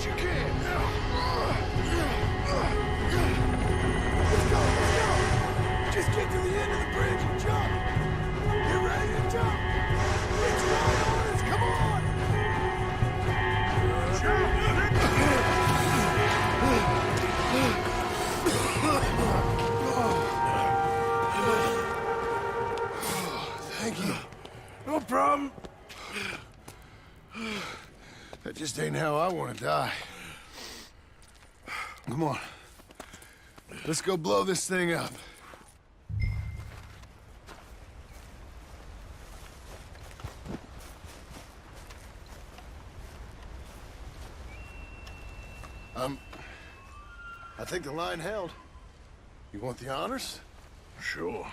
as you can. Let's go, let's go. Just get to the end of the bridge and jump. Get ready to jump. It's right on us, come on. Thank you. No problem. That just ain't how I want to die. Come on. Let's go blow this thing up. I think the line held. You want the honors? Sure.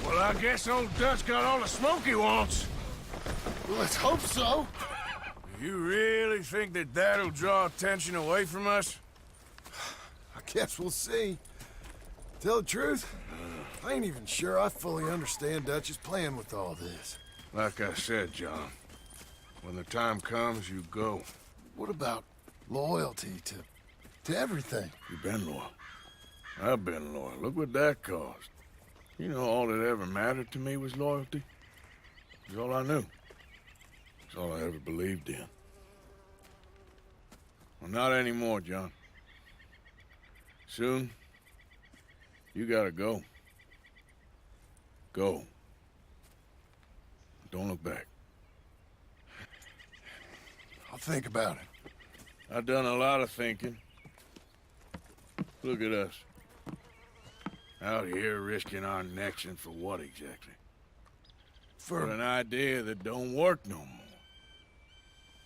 Well, I guess old Dutch got all the smoke he wants. Well, let's hope so. You really think that that'll draw attention away from us? I guess we'll see. Tell the truth, I ain't even sure I fully understand Dutch's plan with all this. Like I said, John, when the time comes, you go. What about loyalty to everything? You've been loyal. I've been loyal. Look what that caused. You know, all that ever mattered to me was loyalty. It was all I knew. It's all I ever believed in. Well, not anymore, John. Soon, you gotta go. Go. Don't look back. I'll think about it. I've done a lot of thinking. Look at us. Out here risking our necks, and for what exactly? For an idea that don't work no more.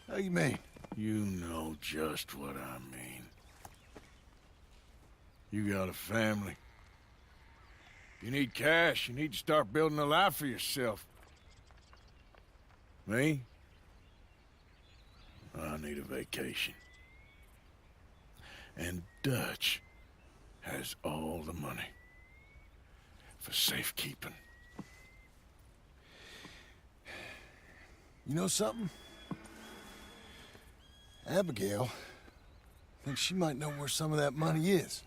How you mean? You know just what I mean. You got a family. You need cash. You need to start building a life for yourself. Me? I need a vacation. And Dutch has all the money for safekeeping. You know something? Abigail thinks she might know where some of that money is.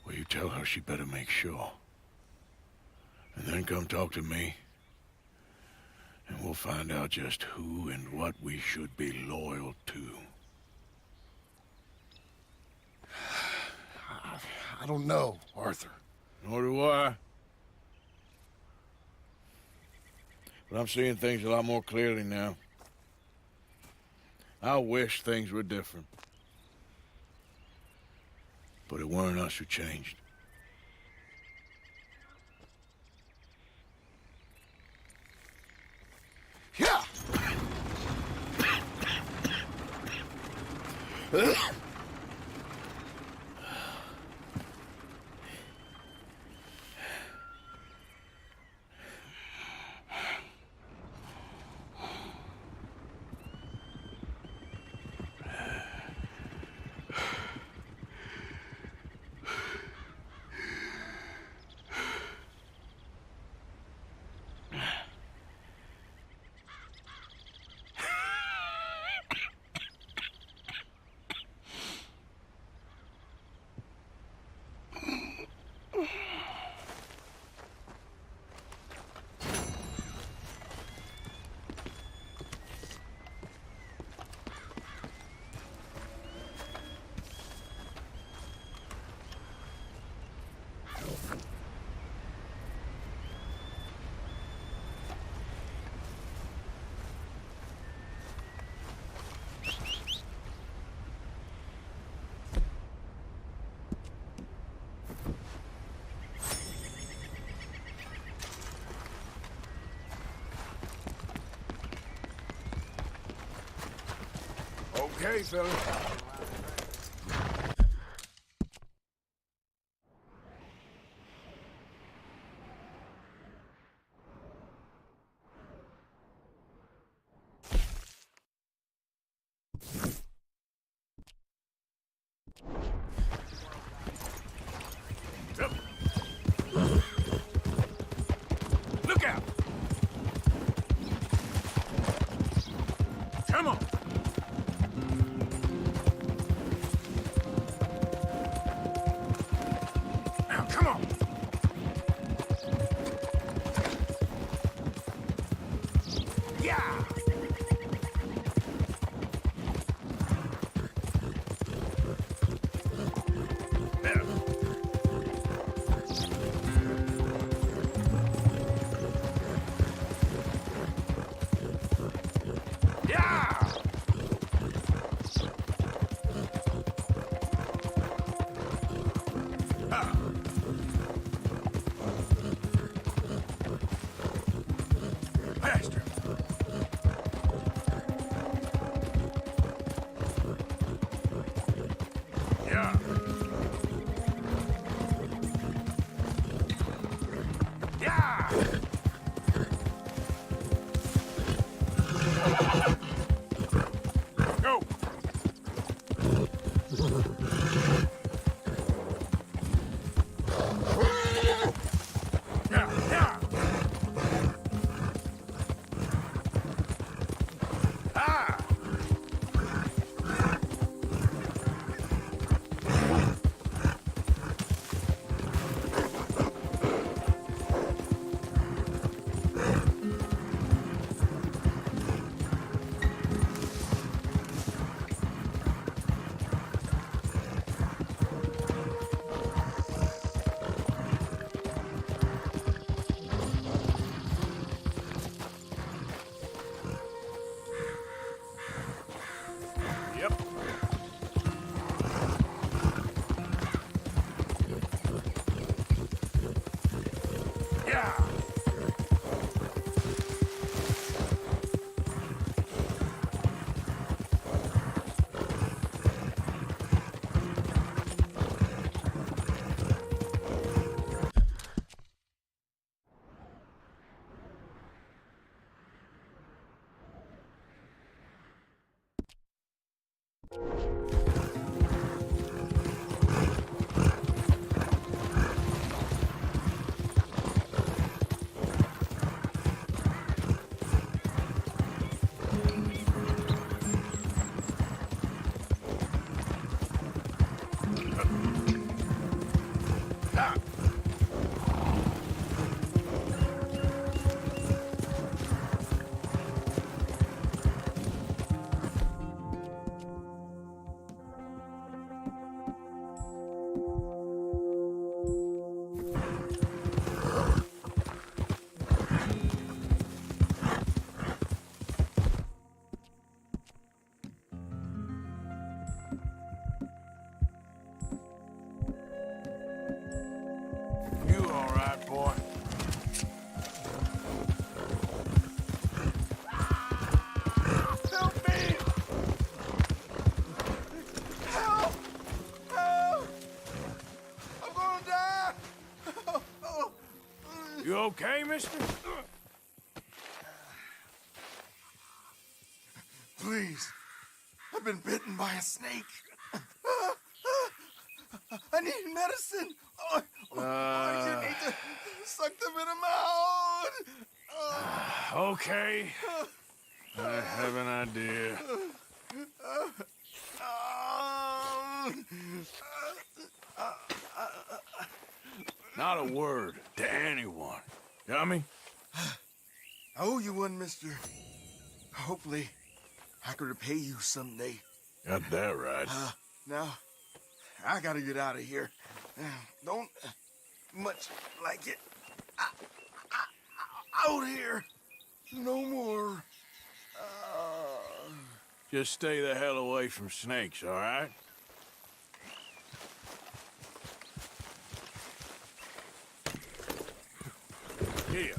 Well, you tell her she better make sure. And then come talk to me. And we'll find out just who and what we should be loyal to. I don't know, Arthur. Nor do I. But I'm seeing things a lot more clearly now. I wish things were different. But it weren't us who changed. Yeah! Okay, fella. Come on. Yeah. There. Yeah. Faster. Yeah. Yeah. Go. Yeah. Yeah. Ah. Yep. Yeah. Ah. You all right, boy? Help me! Help! Help! I'm gonna die! You okay, mister? Please. I've been bitten by a snake. I need medicine. I just need to suck the venom out. Okay. I have an idea. Not a word to anyone. Got me? I owe you one, mister. Hopefully, I can repay you someday. Got that right. Now, I gotta get out of here. Don't much like it. Out here. No more. Just stay the hell away from snakes, all right? Here.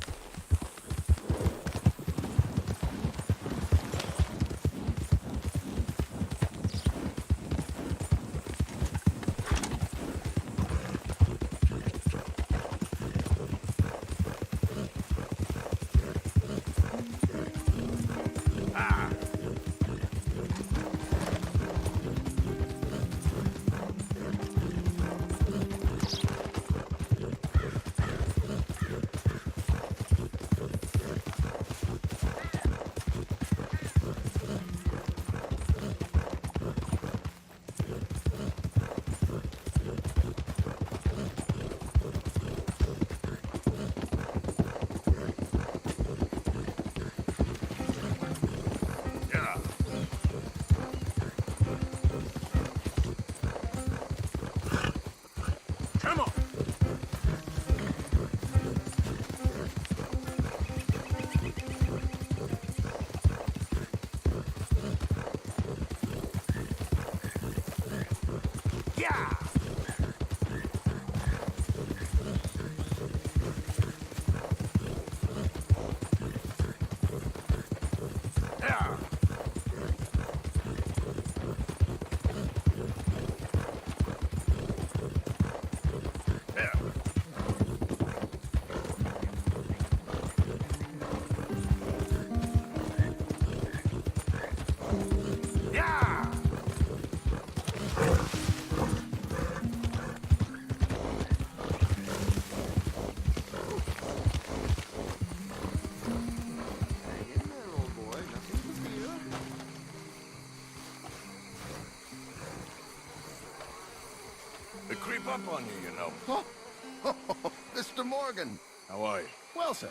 up on you, you know. Oh, Mr. Morgan. How are you? Well, sir,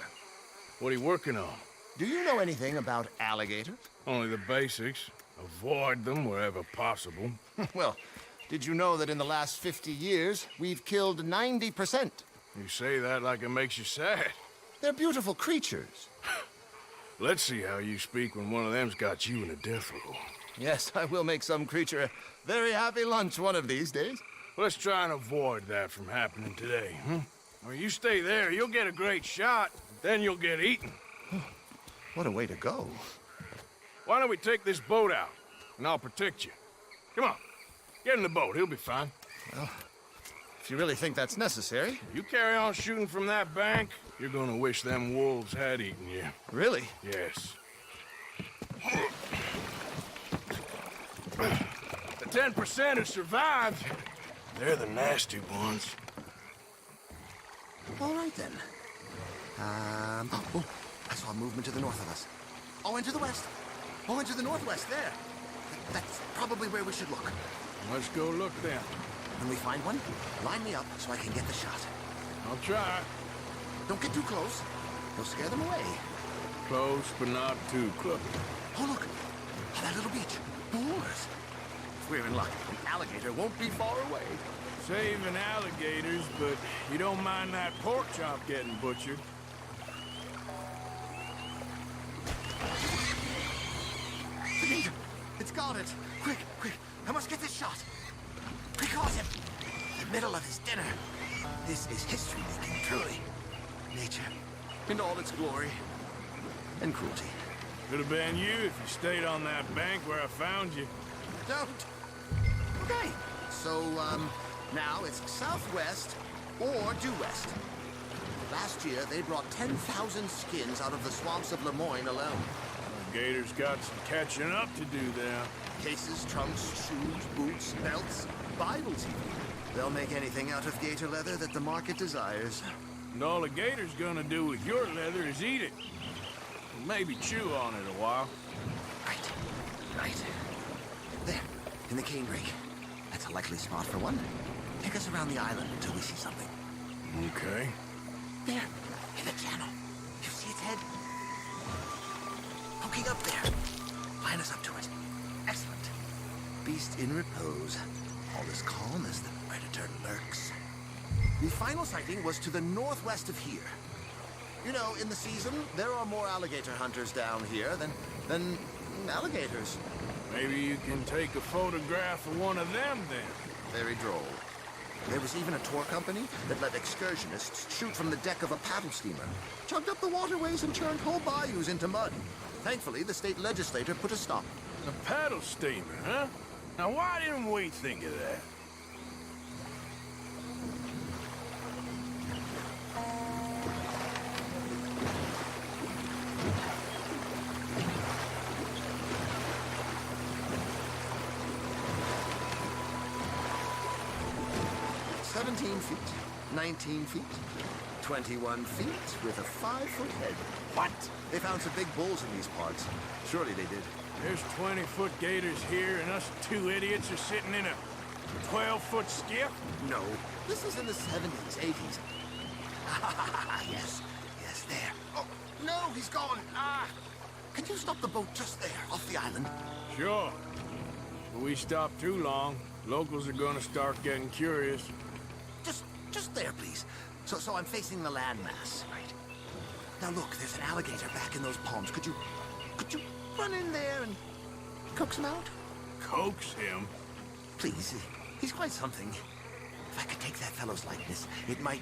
What are you working on? do you know anything about alligators? Only the basics. Avoid them wherever possible. Well, did you know that in the last 50 years, we've killed 90%? You say that like it makes you sad. They're beautiful creatures. Let's see how you speak when one of them's got you in a death row. Yes, I will make some creature a very happy lunch one of these days. Let's try and avoid that from happening today, huh? I mean, you stay there, you'll get a great shot, then you'll get eaten. What a way to go. Why don't we take this boat out, and I'll protect you. Come on, get in the boat, he'll be fine. If you really think that's necessary. You carry on shooting from that bank, you're gonna wish them wolves had eaten you. Really? Yes. The 10% who survived, they're the nasty ones. All right, then. Oh, I saw movement to the north of us. Oh, into the west. Oh, into the northwest, there. That's probably where we should look. Let's go look then. When we find one, line me up so I can get the shot. I'll try. Don't get too close. You'll scare them away. Close, but not too close. Oh, look. Oh, that little beach. Boars. If we're in luck, an alligator won't be far away. Saving alligators, but you don't mind that pork chop getting butchered. The gator. It's got it. Quick, quick. I must get this shot. We caught him. In the middle of his dinner. This is history-making, truly. Nature, in all its glory and cruelty. Could have been you if you stayed on that bank where I found you. Don't. Okay. So, now it's southwest or due west. Last year, they brought 10,000 skins out of the swamps of Lemoyne alone. The gators got some catching up to do there. Cases, trunks, shoes, boots, belts, Bibles even. They'll make anything out of gator leather that the market desires. And all the gator's gonna do with your leather is eat it. And maybe chew on it a while. Right. Right. There, in the cane brake. That's a likely spot for one. Take us around the island until we see something. Okay. There, in the channel. You see its head? Poking up there. Line us up to it. Excellent. Beast in repose. All is calm as the predator lurks. The final sighting was to the northwest of here. You know, in the season, there are more alligator hunters down here than alligators. Maybe you can take a photograph of one of them then. Very droll. There was even a tour company that let excursionists shoot from the deck of a paddle steamer. Chugged up the waterways and churned whole bayous into mud. Thankfully, the state legislature put a stop. A paddle steamer, huh? Now why didn't we think of that? Feet, 19 feet, 21 feet with a 5-foot head. What? They found some big bulls in these parts. Surely they did. There's 20-foot gators here, and us two idiots are sitting in a 12-foot skiff? No, this is in the 70s, 80s. Yes, yes, there. Oh, no, he's gone. Can you stop the boat just there, off the island? Sure. If we stop too long, locals are gonna start getting curious. Just there, please. So I'm facing the landmass, right? Now look, there's an alligator back in those palms. Could you run in there and coax him out? Coax him? Please, he's quite something. If I could take that fellow's likeness, it might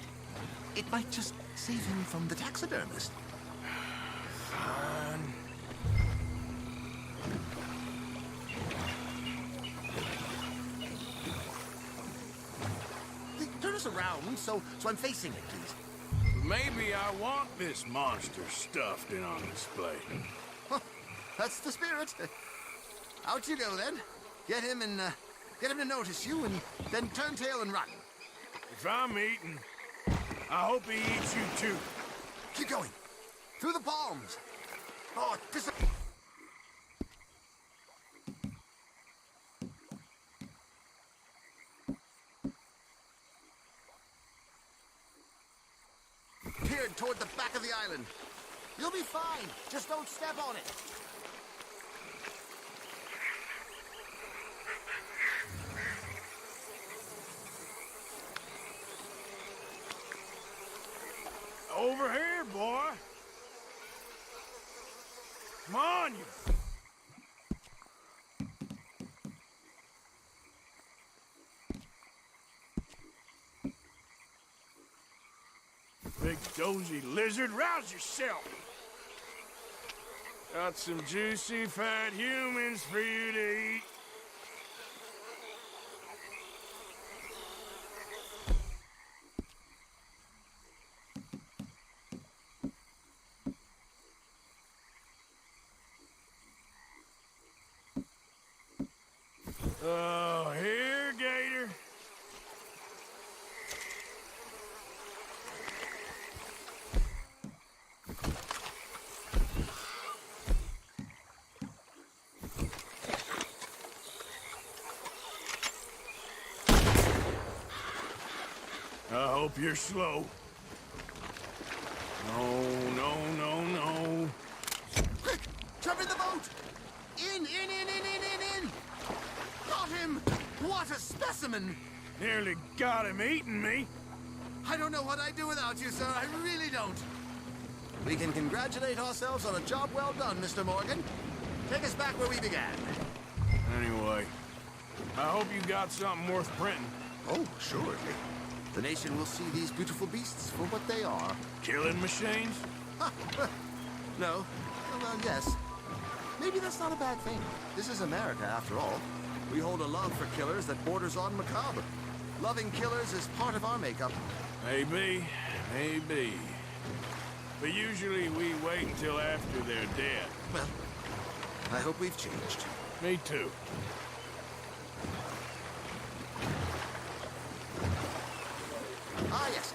just save him from the taxidermist. Fine. Turn us around, so I'm facing it, please. Maybe I want this monster stuffed and on display. Huh, that's the spirit. Out you go, then. Get him to notice you, and then turn tail and run. If I'm eating, I hope he eats you too. Keep going. Through the palms. Oh, this... disappeared toward the back of the island. You'll be fine. Just don't step on it. Over here, boy. Come on, you. Big dozy lizard, rouse yourself. Got some juicy fat humans for you to eat. Oh, here, Gator. I hope you're slow. No. Quick! Jump in the boat! In! Got him! What a specimen! Nearly got him eating me. I don't know what I'd do without you, sir. I really don't. We can congratulate ourselves on a job well done, Mr. Morgan. Take us back where we began. Anyway, I hope you got something worth printing. Oh, surely. The nation will see these beautiful beasts for what they are. Killing machines? No. Well, yes. Maybe that's not a bad thing. This is America, after all. We hold a love for killers that borders on macabre. Loving killers is part of our makeup. Maybe. But usually we wait until after they're dead. Well, I hope we've changed. Me too. Ah, yes.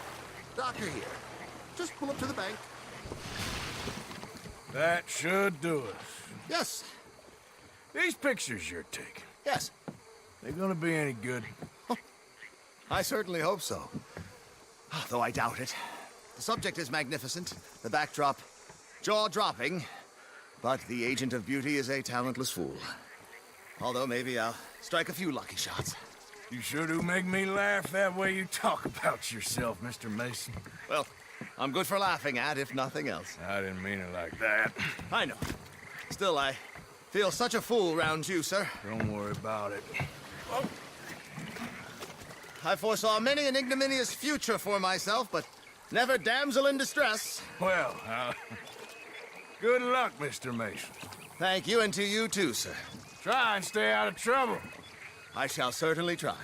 Doctor here. Just pull up to the bank. That should do it. Yes. These pictures you're taking, Yes. they gonna be any good? I certainly hope so. Though I doubt it. The subject is magnificent, the backdrop jaw-dropping, but the agent of beauty is a talentless fool. Although maybe I'll strike a few lucky shots. You sure do make me laugh that way you talk about yourself, Mr. Mason. Well, I'm good for laughing at, if nothing else. I didn't mean it like that. I know. Still, I feel such a fool round you, sir. Don't worry about it. I foresaw many an ignominious future for myself, but never damsel in distress. Well, good luck, Mr. Mason. Thank you, and to you too, sir. Try and stay out of trouble. I shall certainly try.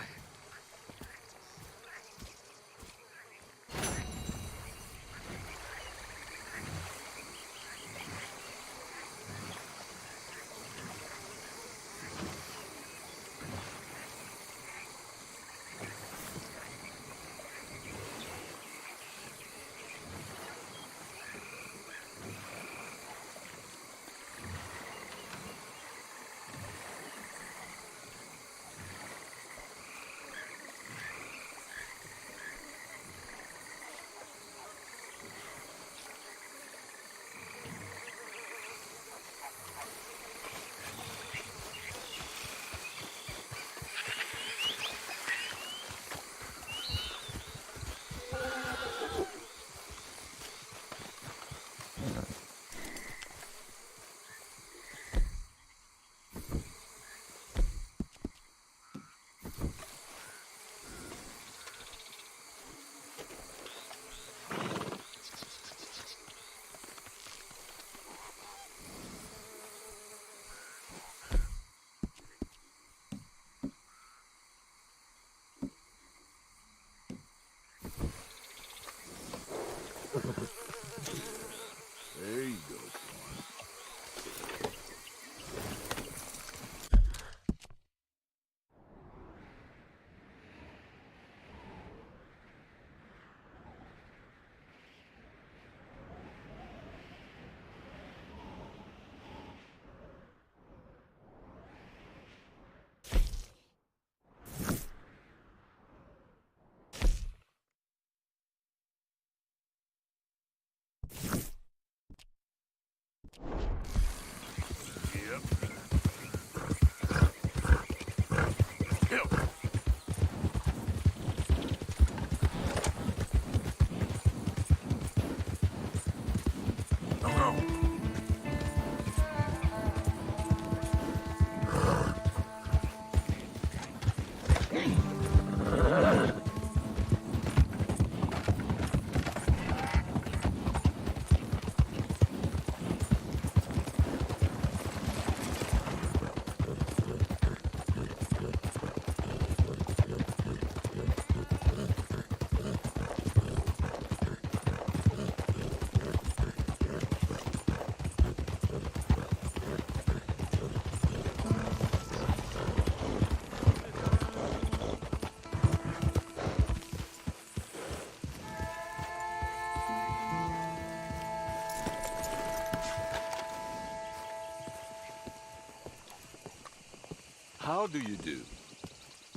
How do you do?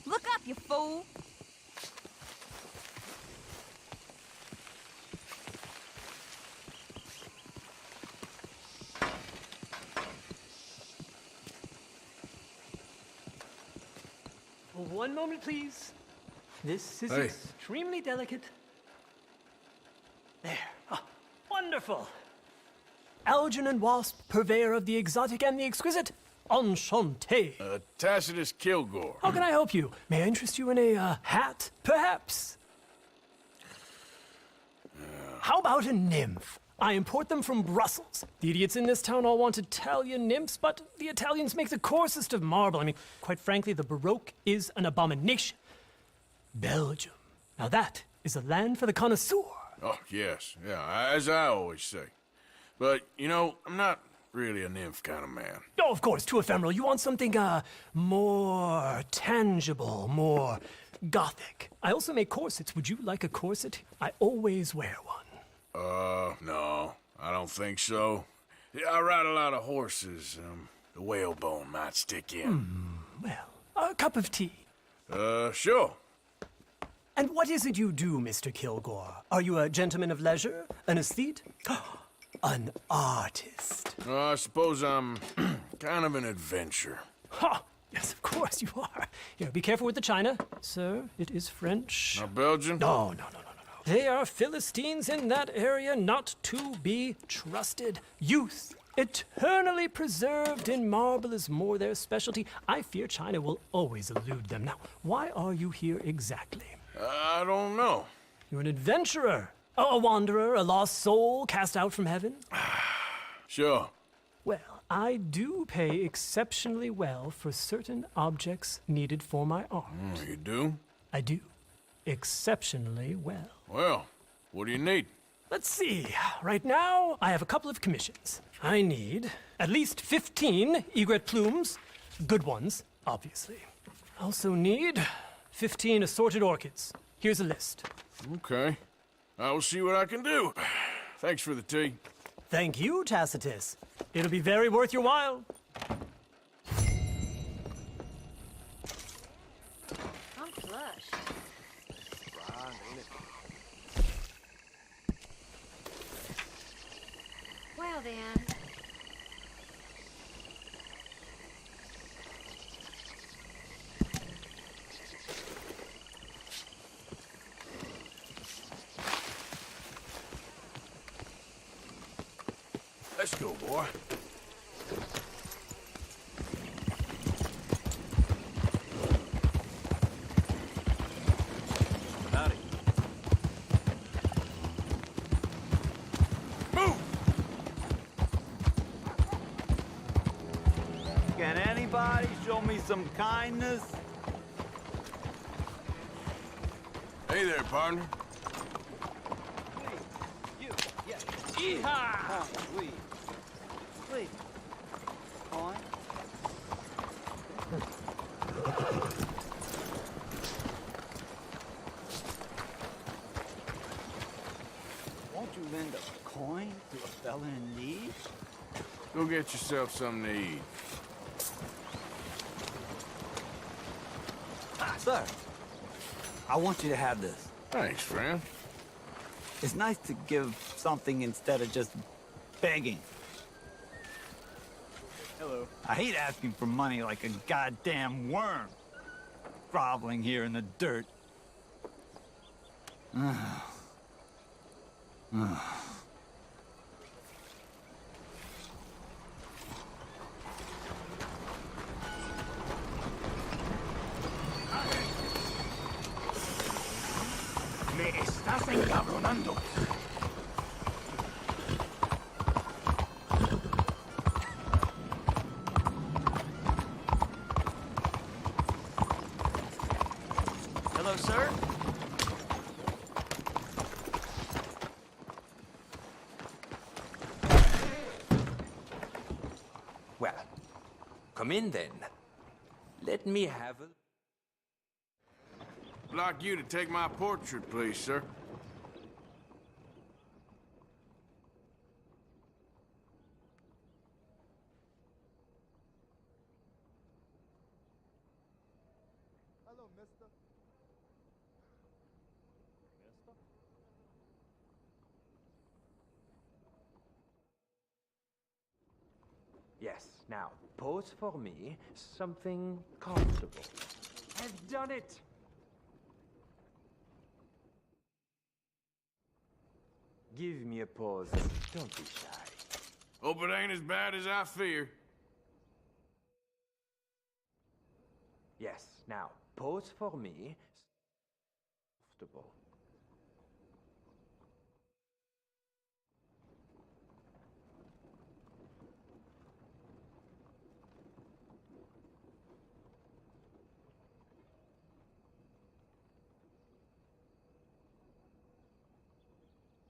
Look up, you fool! One moment, please. This is Hey. extremely delicate. There. Ah, wonderful. Algernon Wasp, purveyor of the exotic and the exquisite. Enchanté. Tacitus Kilgore. How can I help you? May I interest you in a hat, perhaps? How about a nymph? I import them from Brussels. The idiots in this town all want Italian nymphs, but the Italians make the coarsest of marble. I mean, quite frankly, the Baroque is an abomination. Belgium. Now that is a land for the connoisseur. Oh, yes. Yeah, as I always say. But, you know, I'm not really a nymph kind of man. Oh, of course, too ephemeral. You want something, more tangible, more gothic. I also make corsets. Would you like a corset? I always wear one. No, I don't think so. Yeah, I ride a lot of horses. The whalebone might stick in. Well, a cup of tea. Sure. And what is it you do, Mr. Kilgore? Are you a gentleman of leisure? An aesthete? An artist? I suppose I'm kind of an adventure. Ha! Yes, of course you are. Here, be careful with the china. Sir, it is French. Not Belgian? No. They are Philistines in that area, not to be trusted. Youth, eternally preserved in marble, is more their specialty. I fear China will always elude them. Now, why are you here exactly? I don't know. You're an adventurer, a wanderer, a lost soul cast out from heaven? Sure. Well, I do pay exceptionally well for certain objects needed for my art. You do? I do. Exceptionally well. Well, what do you need? Let's see. Right now, I have a couple of commissions. I need at least 15 egret plumes. Good ones, obviously. I also need 15 assorted orchids. Here's a list. Okay. I will see what I can do. Thanks for the tea. Thank you, Tacitus. It'll be very worth your while. I'm flushed. Well then. Let's go, boy. Howdy. Move! Can anybody show me some kindness? Hey there, partner. You, yeah. Yeehaw! Please. Please. On. Won't you lend a coin to a fella in need? Go get yourself something to eat. Sir, I want you to have this. Thanks, friend. It's nice to give something instead of just begging. Hello. I hate asking for money like a goddamn worm. Groveling here in the dirt. commandos. Hello, sir? Well, come in then. Let me have a... I'd like you to take my portrait, please, sir. Hello, mister. Yes, now, pose for me something comfortable. I've done it! Give me a pose. Don't be shy. Hope it ain't as bad as I fear. Yes, now, pose for me comfortable.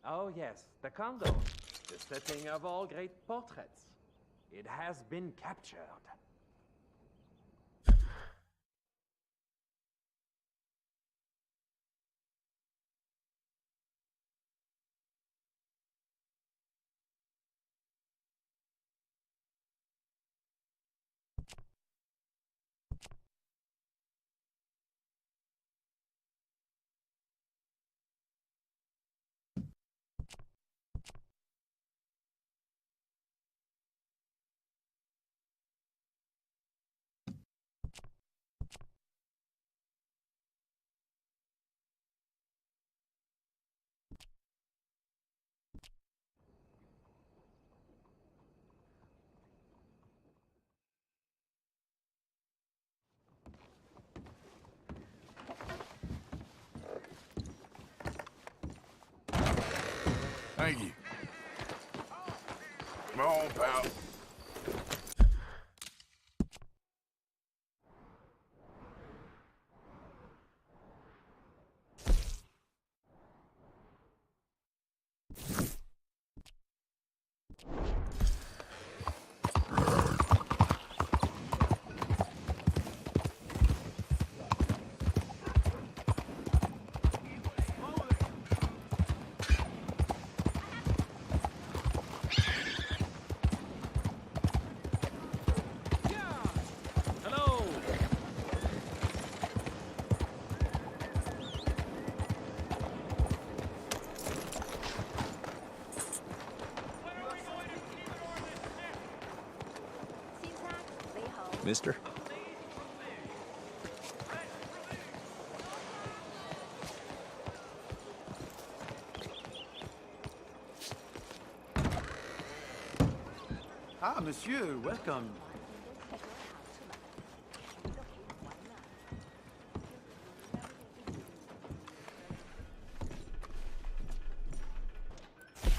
Oh yes, the condo. The setting of all great portraits. It has been captured. Thank you. Come on, pal. Mister? Ah, monsieur, welcome.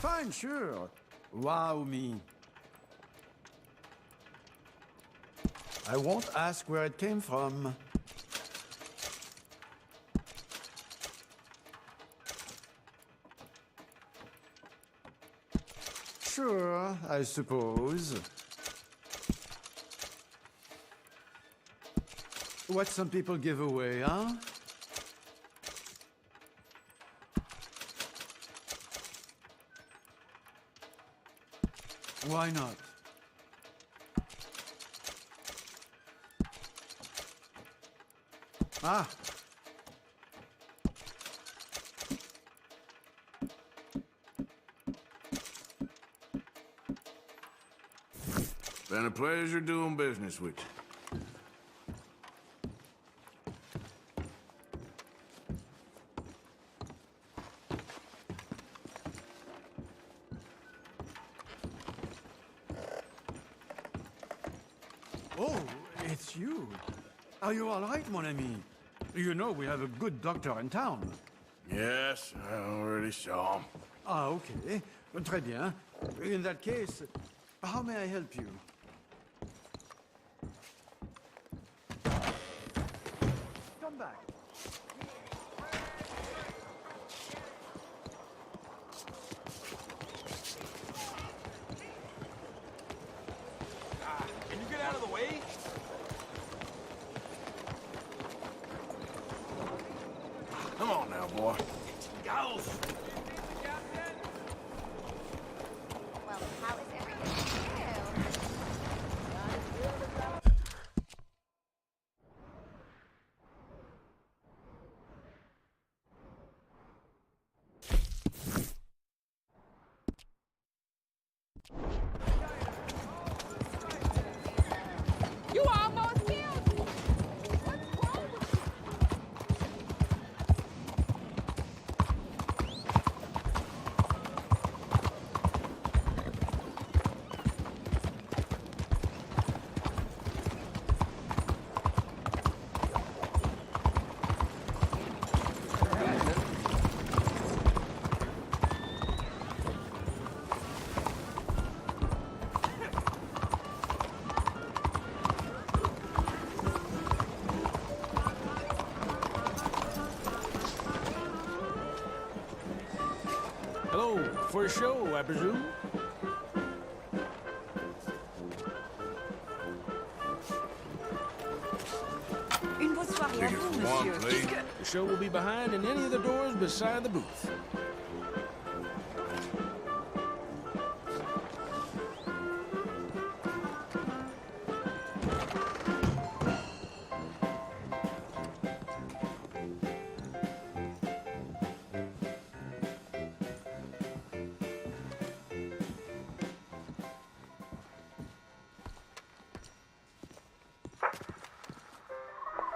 Fine, sure. Wow me. I won't ask where it came from. Sure, I suppose. What some people give away, huh? Why not? Ah. Been a pleasure doing business with you. Oh, it's you. Are you all right, mon ami? You know we have a good doctor in town. Yes, I already saw him. Ah, okay. Très bien. In that case, how may I help you? Come back. Can you get out of the way? Come on now, boy. Gals! Well, how is everything with you? You almost killed me! What's wrong with you? Hello, for a show, I presume? Une bonne soirée à Ticket vous, for one, monsieur. please. The show will be behind in any of the doors beside the booth.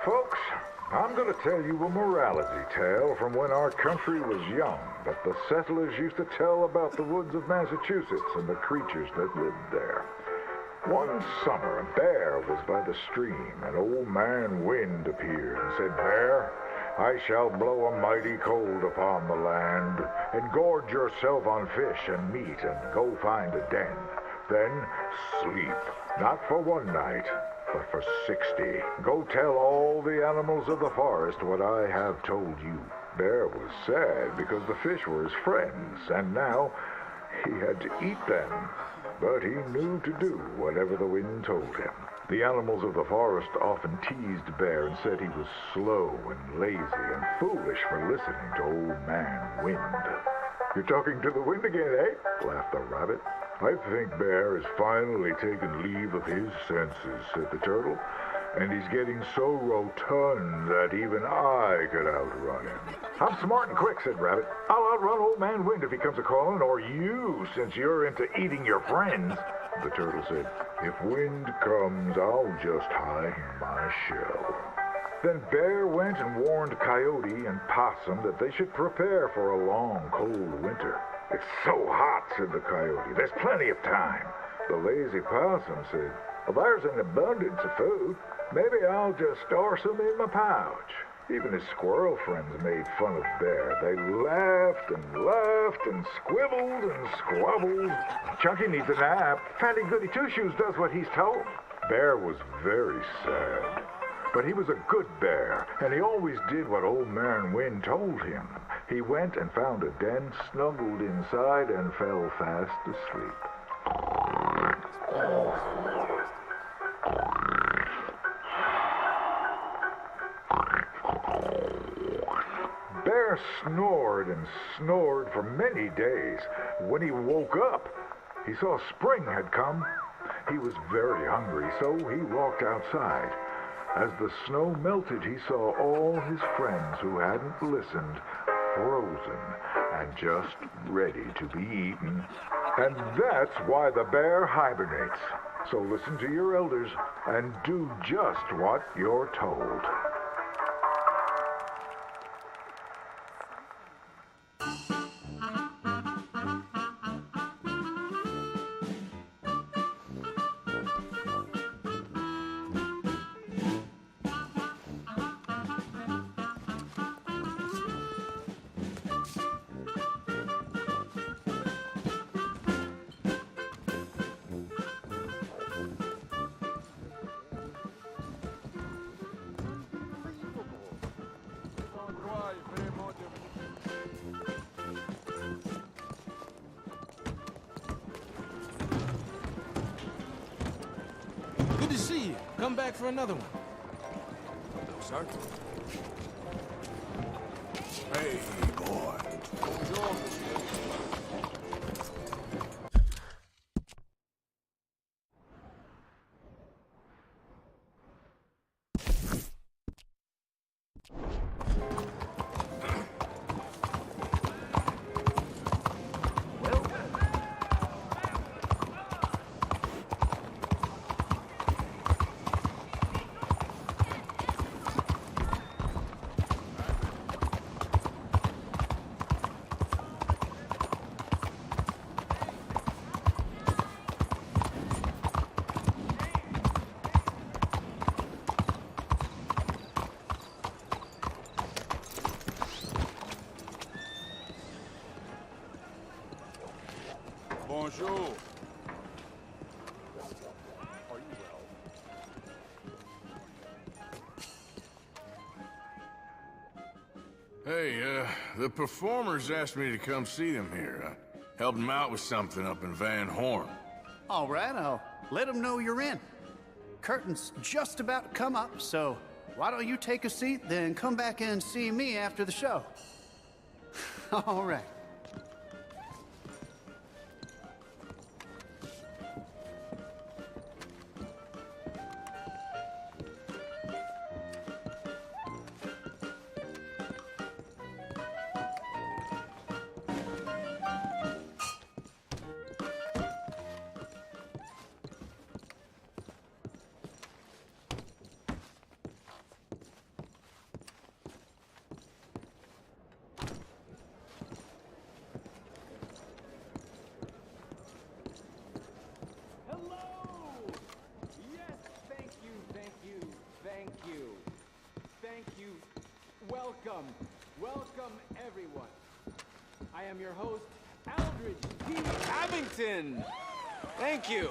Folks, I'm going to tell you a morality tale from when our country was young that the settlers used to tell about the woods of Massachusetts and the creatures that lived there. One summer, a bear was by the stream, and old man Wind appeared and said, "Bear, I shall blow a mighty cold upon the land, and gorge yourself on fish and meat, and go find a den. Then sleep, not for one night, but for 60. Go tell all the animals of the forest what I have told you." Bear was sad because the fish were his friends, and now he had to eat them. But he knew to do whatever the wind told him. The animals of the forest often teased Bear and said he was slow and lazy and foolish for listening to old man Wind. "You're talking to the wind again, eh?" laughed the rabbit. "I think Bear has finally taken leave of his senses," said the turtle. "And he's getting so rotund that even I could outrun him." "I'm smart and quick," said Rabbit. "I'll outrun old man Wind if he comes a-calling, or you, since you're into eating your friends." The turtle said, "If Wind comes, I'll just hide in my shell." Then Bear went and warned Coyote and Possum that they should prepare for a long, cold winter. "It's so hot," said the Coyote. "There's plenty of time." The lazy Possum said, "Well, there's an abundance of food. Maybe I'll just store some in my pouch." Even his squirrel friends made fun of Bear. They laughed and squibbled and squabbled. "Chunky needs a nap. Fatty Goody Two-Shoes does what he's told." Bear was very sad. But he was a good bear, and he always did what old man Wind told him. He went and found a den, snuggled inside, and fell fast asleep. Bear snored and snored for many days. When he woke up, he saw spring had come. He was very hungry, so he walked outside. As the snow melted, he saw all his friends who hadn't listened frozen and just ready to be eaten. And that's why the bear hibernates. So listen to your elders and do just what you're told. Good to see you. Come back for another one. Sir? Hey, boy. Bonjour, monsieur. Bonjour. Are you well? Hey, the performers asked me to come see them here. Help them out with something up in Van Horn. All right, I'll let them know you're in. Curtain's just about to come up, so why don't you take a seat, then come back and see me after the show? All right. Welcome, everyone. I am your host, Aldridge T. Abington. Thank you.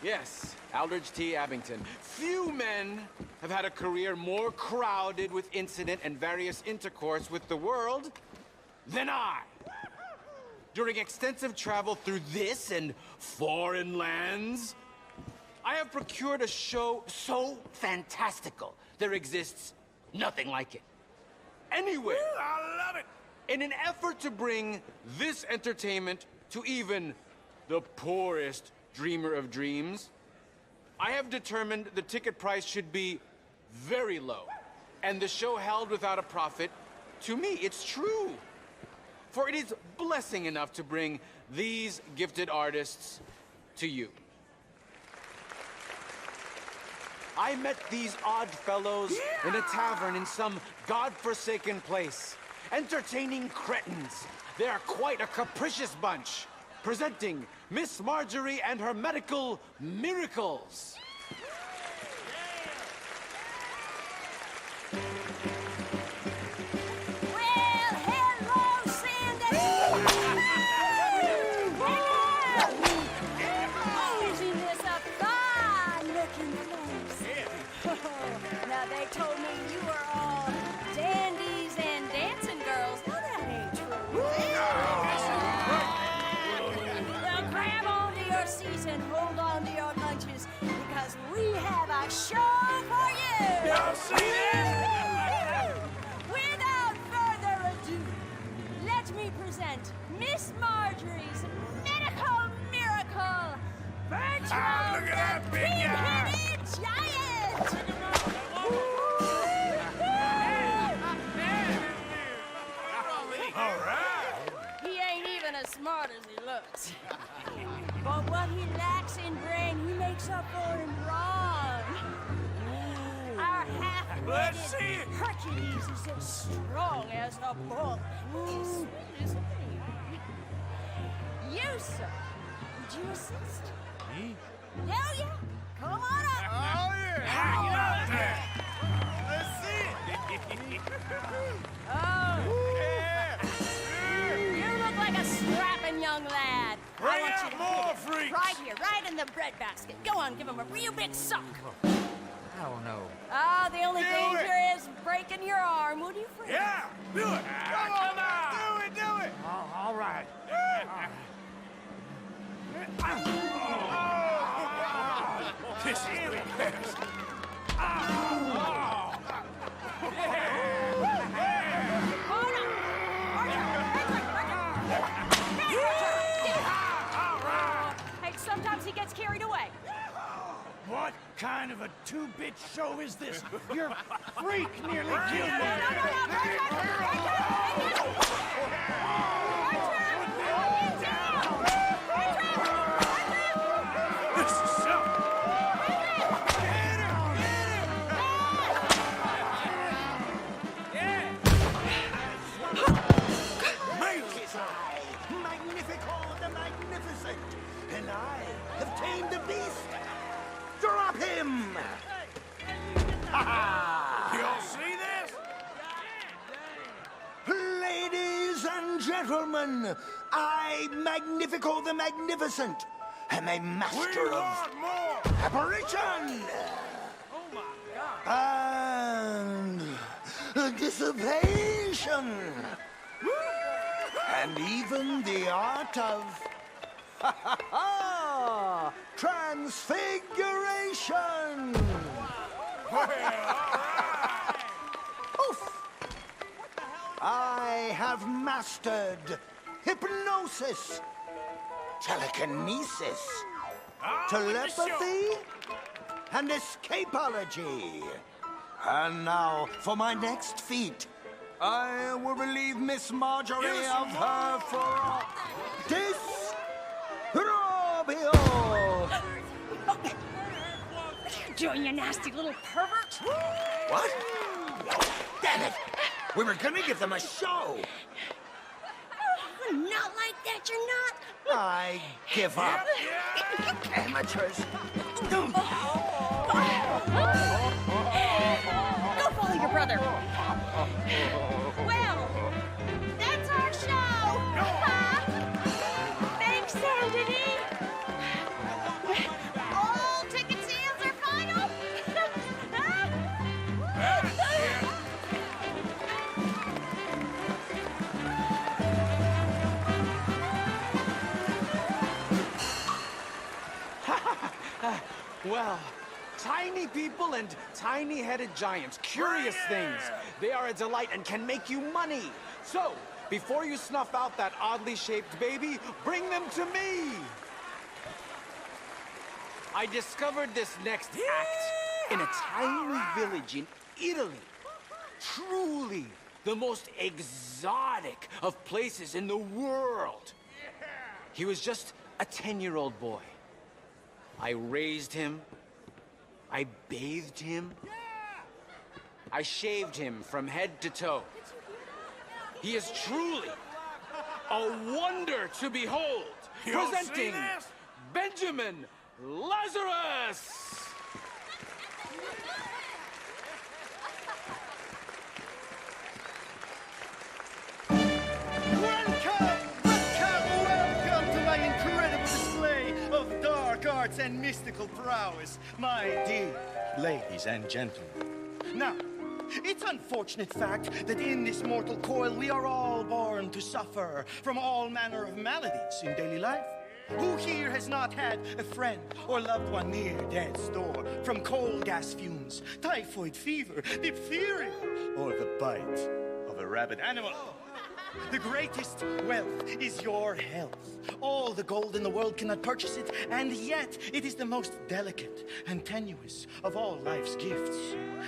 Yes, Aldridge T. Abington. Few men have had a career more crowded with incident and various intercourse with the world than I. During extensive travel through this and foreign lands, I have procured a show so fantastical, there exists nothing like it. Anywhere. I love it! In an effort to bring this entertainment to even the poorest dreamer of dreams, I have determined the ticket price should be very low, and the show held without a profit. To me, it's true. For it is blessing enough to bring these gifted artists to you. I met these odd fellows in a tavern in some godforsaken place. Entertaining cretins. They are quite a capricious bunch. Presenting Miss Marjorie and her medical miracles. Well, hello, Sandy! Hello! Isn't this a fine-looking place? Now, they told me you were all dandies and dancing girls. No, that ain't true. Well, grab onto your seats and hold on to your lunches, because we have a show for you! Y'all see this? Without further ado, let me present Miss Marjorie's medical miracle, Bertram Ah, look at that big guy. Pig-headed Giant! All right. He ain't even as smart as he looks. But what he lacks in brain, he makes up for in brawn. Our half-witted Let's see it. Hercules is as strong as a bull. Sweet as honey. You, sir, would you assist? Me? Hell yeah. Come on up. Oh, yeah. Hang it up there. Let's see it. Oh, Yeah. you look like a strapping young lad. I Bring want out you to more hit it freaks. right here, right in the breadbasket. Go on, give him a real big suck. I don't know. Ah, the only Do danger is breaking your arm. Would you, friend? Yeah. Do it. Come on now. Do it. Do it. All right. This is Hey, sometimes he gets carried away. What kind of a two-bit show is this? Your freak nearly killed me. This is so... Magnifico the Magnificent, and I have tamed the beast. Drop him! You all see this? Ladies and gentlemen, I, Magnifico the Magnificent, am a master of apparition and dissipation, and even the art of transfiguration. Oof. I have mastered hypnosis, telekinesis, telepathy, and escapology. And now, for my next feat, I will relieve Miss Marjorie of her for disrobio. What are you doing, you nasty little pervert? What? Damn it! We were gonna give them a show. Not like that, you're not. I give up. Amateurs. Go follow your brother. Well, that's our show. Thanks, Sandy. All ticket sales are final. Well, tiny people and tiny-headed giants, curious things. They are a delight and can make you money. So, before you snuff out that oddly shaped baby, bring them to me. I discovered this next act in a tiny village in Italy. Truly the most exotic of places in the world. He was just a 10-year-old boy. I raised him. I bathed him. I shaved him from head to toe. He is truly a wonder to behold. Presenting Benjamin Lazarus! Welcome to my incredible display of dark arts and mystical prowess, my dear ladies and gentlemen. Now, it's unfortunate fact that in this mortal coil we are all born to suffer from all manner of maladies in daily life. Who here has not had a friend or loved one near death's door from coal gas fumes, typhoid fever, diphtheria, or the bite of a rabid animal? The greatest wealth is your health. All the gold in the world cannot purchase it, and yet it is the most delicate and tenuous of all life's gifts.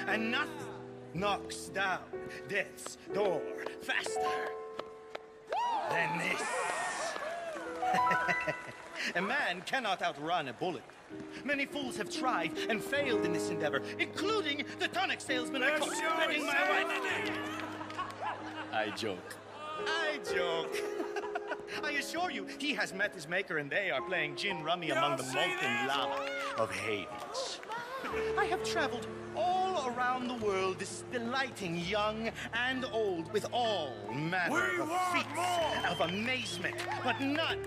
And nothing knocks down death's door faster than this. A man cannot outrun a bullet. Many fools have tried and failed in this endeavor, including the tonic salesman I caught letting my wife. I joke. I joke. I assure you, he has met his maker and they are playing gin rummy among the molten lava of Hades. I have traveled all around the world, delighting young and old with all manner of feats of amazement, but none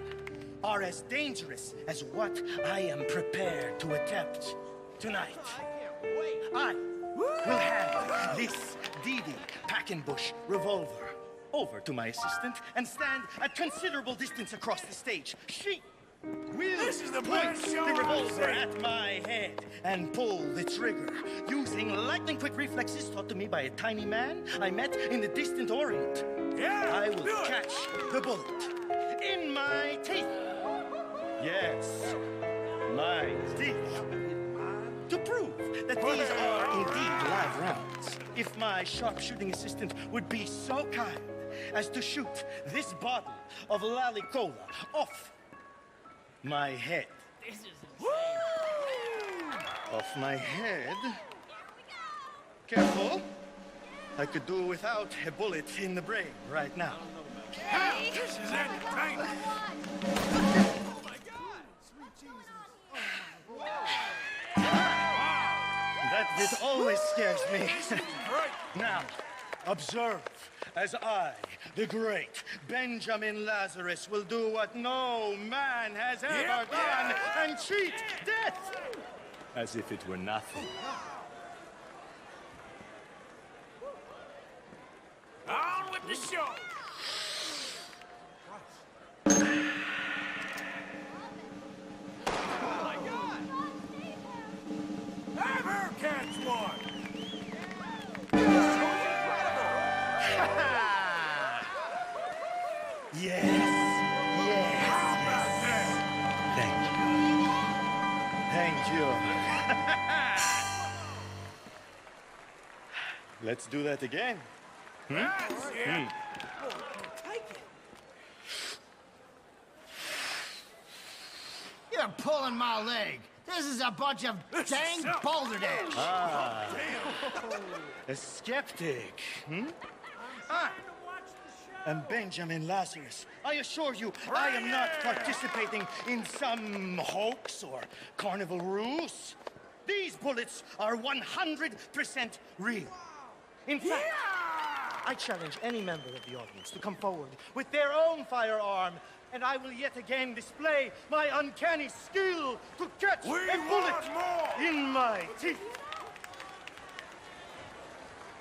are as dangerous as what I am prepared to attempt tonight. I will hand this DD Packenbush revolver over to my assistant and stand at considerable distance across the stage. She will This is the point best show the I've revolver seen. at my head and pull the trigger using lightning-quick reflexes taught to me by a tiny man I met in the distant Orient. Yeah, I will do it. catch the bullet in my teeth. Yes, my teeth. To prove that these are indeed live rounds, if my sharpshooting assistant would be so kind as to shoot this bottle of Lally Cola off my head. This is Off my head. Careful. I could do without a bullet in the brain right now. Hey, this is entertainment. That bit always scares me. Now, observe as I, the great Benjamin Lazarus, will do what no man has ever done and cheat death as if it were nothing. On with the show. Oh my God! Have her catch one. Yes, Thank you. Let's do that again. You're pulling my leg. This is a bunch of dang balderdash. A skeptic, I am Benjamin Lazarus. I assure you, I am not participating in some hoax or carnival ruse. These bullets are 100% real. In fact, I challenge any member of the audience to come forward with their own firearm, and I will yet again display my uncanny skill to catch a bullet in my teeth.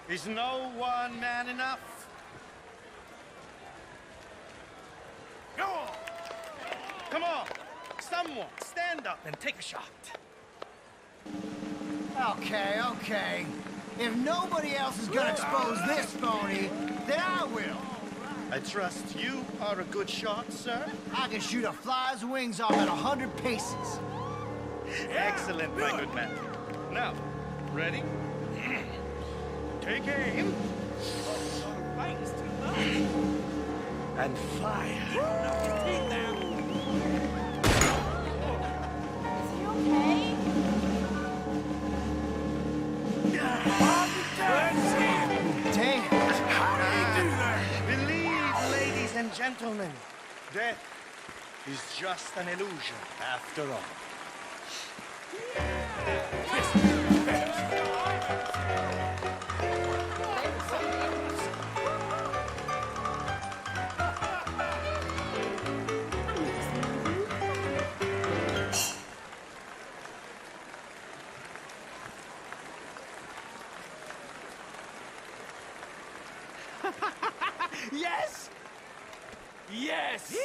Is no one man enough? Go on! Come on! Someone stand up and take a shot. Okay. If nobody else is gonna expose this phony, then I will. I trust you are a good shot, sir. I can shoot a fly's wings off at 100 paces. Excellent, my good man. Now, ready? Take aim. And fire. Dang it. Believe, ladies and gentlemen, death is just an illusion after all. Yes! Yes!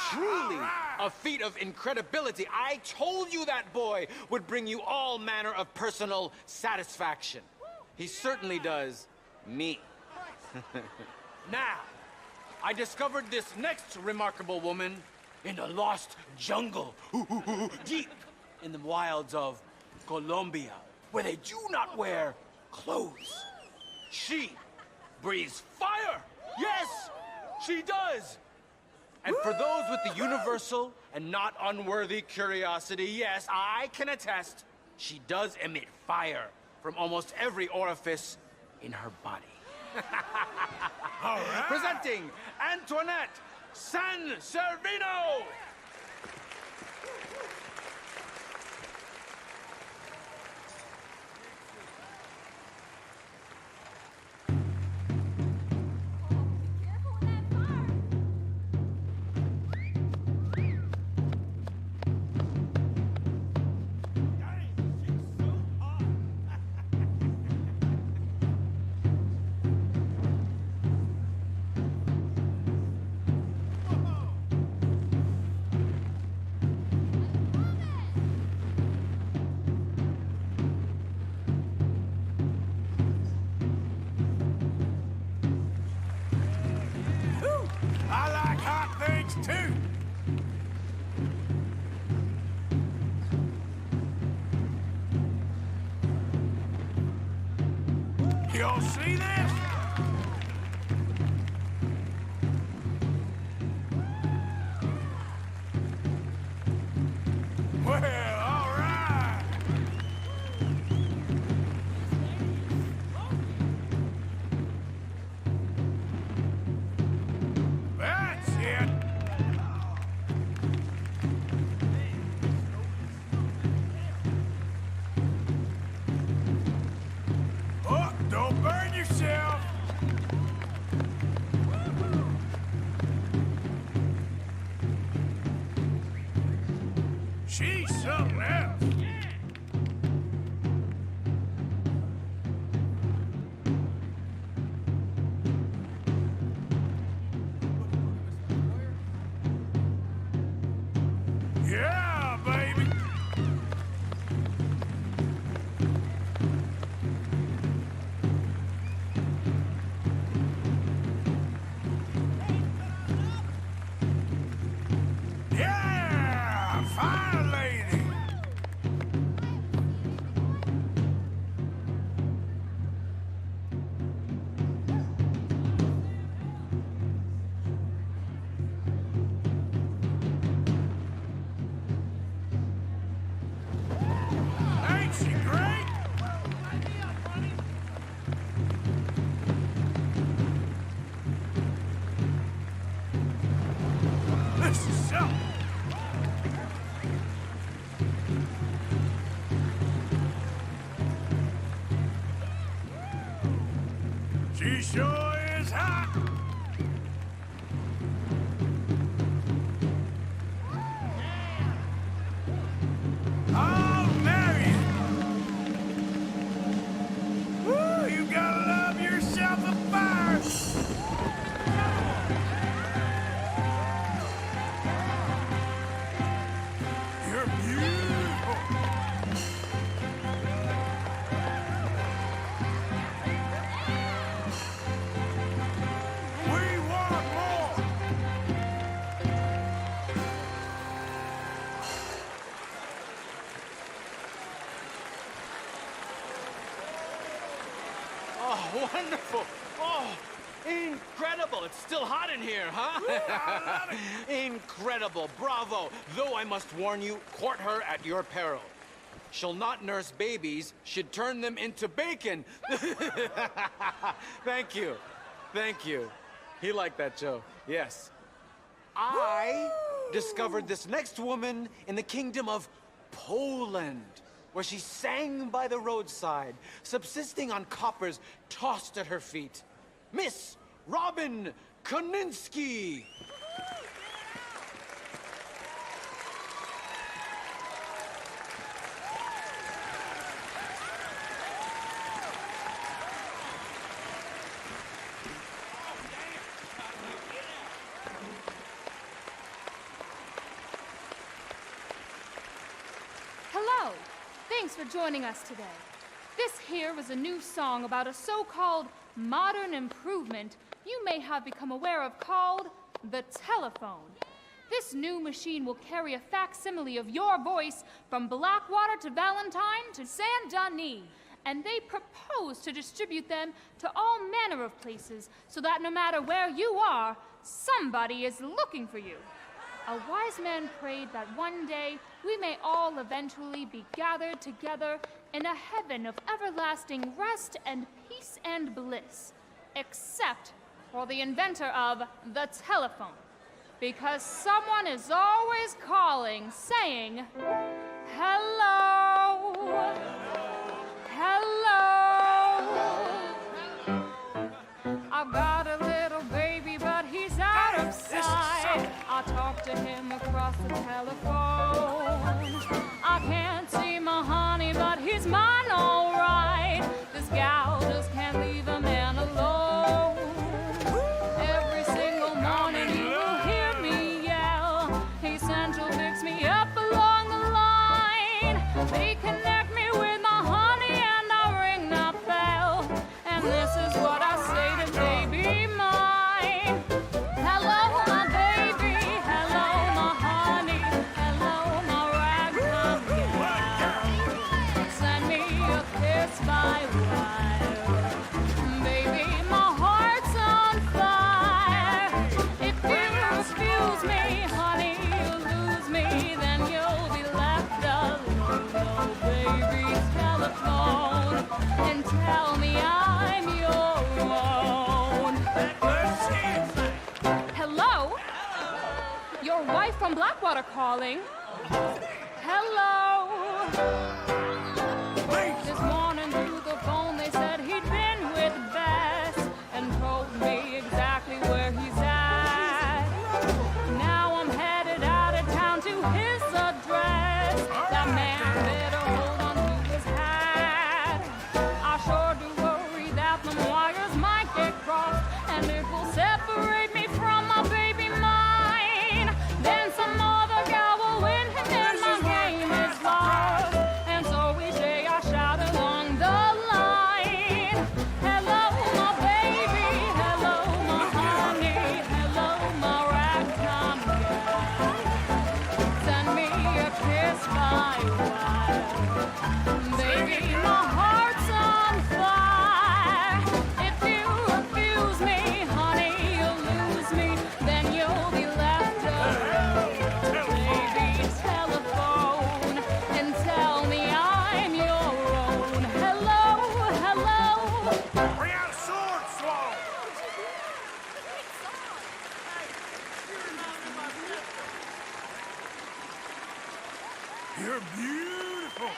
Truly a feat of incredibility. I told you that boy would bring you all manner of personal satisfaction. He certainly does me. Now, I discovered this next remarkable woman in a lost jungle, deep in the wilds of Colombia, where they do not wear clothes. She breathes fire! Yes, she does! And for those with the universal and not unworthy curiosity, yes, I can attest, she does emit fire from almost every orifice in her body. All right. Presenting Antoinette San Servino! y'all see this? Well, all right. That's it. Oh, don't burn yourself. She's something else. Yeah, baby. Yeah, fine lady. Ain't she great? This is something. She sure is hot. I'll marry you. Woo, you gotta love yourself a fire. You're beautiful. We want more. Oh, wonderful. Oh, incredible. It's still hot in here, huh? Incredible. Bravo. Though I must warn you, court her at your peril. She'll not nurse babies, she'd turn them into bacon. Thank you. Thank you. He liked that joke. Yes. I discovered this next woman in the kingdom of Poland, where she sang by the roadside, subsisting on coppers tossed at her feet. Miss Robin Koninsky. Hello. Thanks for joining us today. This here was a new song about a so-called modern improvement you may have become aware of called the telephone. This new machine will carry a facsimile of your voice from Blackwater to Valentine to Saint Denis, and they propose to distribute them to all manner of places so that no matter where you are, somebody is looking for you. A wise man prayed that one day we may all eventually be gathered together in a heaven of everlasting rest and peace and bliss, except for the inventor of the telephone, because someone is always calling, saying, hello, hello. I've got a little baby, but he's out of sight. I talk to him across the telephone. I can't see my honey, but he's mine all right. This gal just can't leave a man alone. Every single morning you will hear me yell. He central picks me up along the line. They connect me with my honey and I ring that bell. And this is what I say to baby mine. Hello, my baby. Hello, my honey. Hello, my ragtime gal. Send me a kiss by wire. wife from Blackwater calling. Hello. This morning through the phone they said he'd been with Bess and told me exactly where he's at. Now I'm headed out of town to his address. That man better hold on to his hat. I sure do worry that the wires might get crossed and it will separate me from my baby mine. Then some other gal will win him and my game is lost. And so each day I shout along the line. Hello, my baby. Hello, my honey. Hello, my ragtime gal. Send me a kiss by wire. Baby, my heart's on fire. If you refuse me, honey, you'll lose me. Then you'll be left alone. Baby, telephone and tell me I'm your own. Hello, hello. Bring out a sword, Swallow! You're beautiful!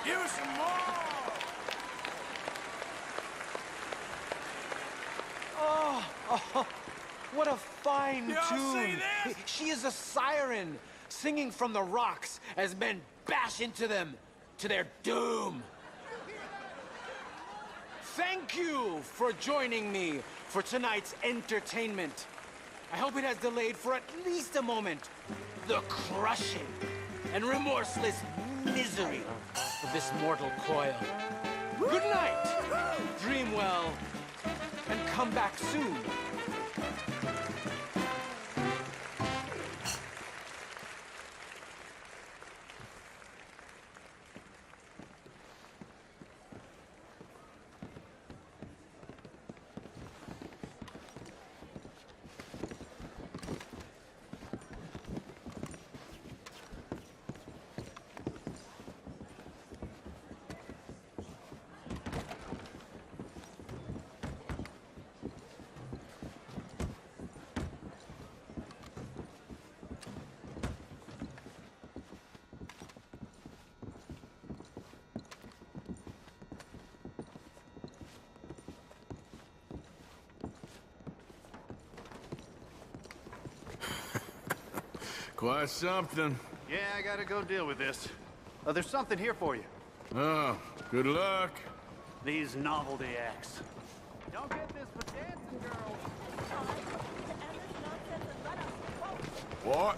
Give us some more! Oh, what a fine Y'all see tune. this? She is a siren, singing from the rocks as men bash into them to their doom. Thank you for joining me for tonight's entertainment. I hope it has delayed for at least a moment the crushing and remorseless misery of this mortal coil. Good night, dream well, and come back soon. Quite something. Yeah, I gotta go deal with this. There's something here for you. Oh, good luck. These novelty acts. Don't get this for dancing, girls. What?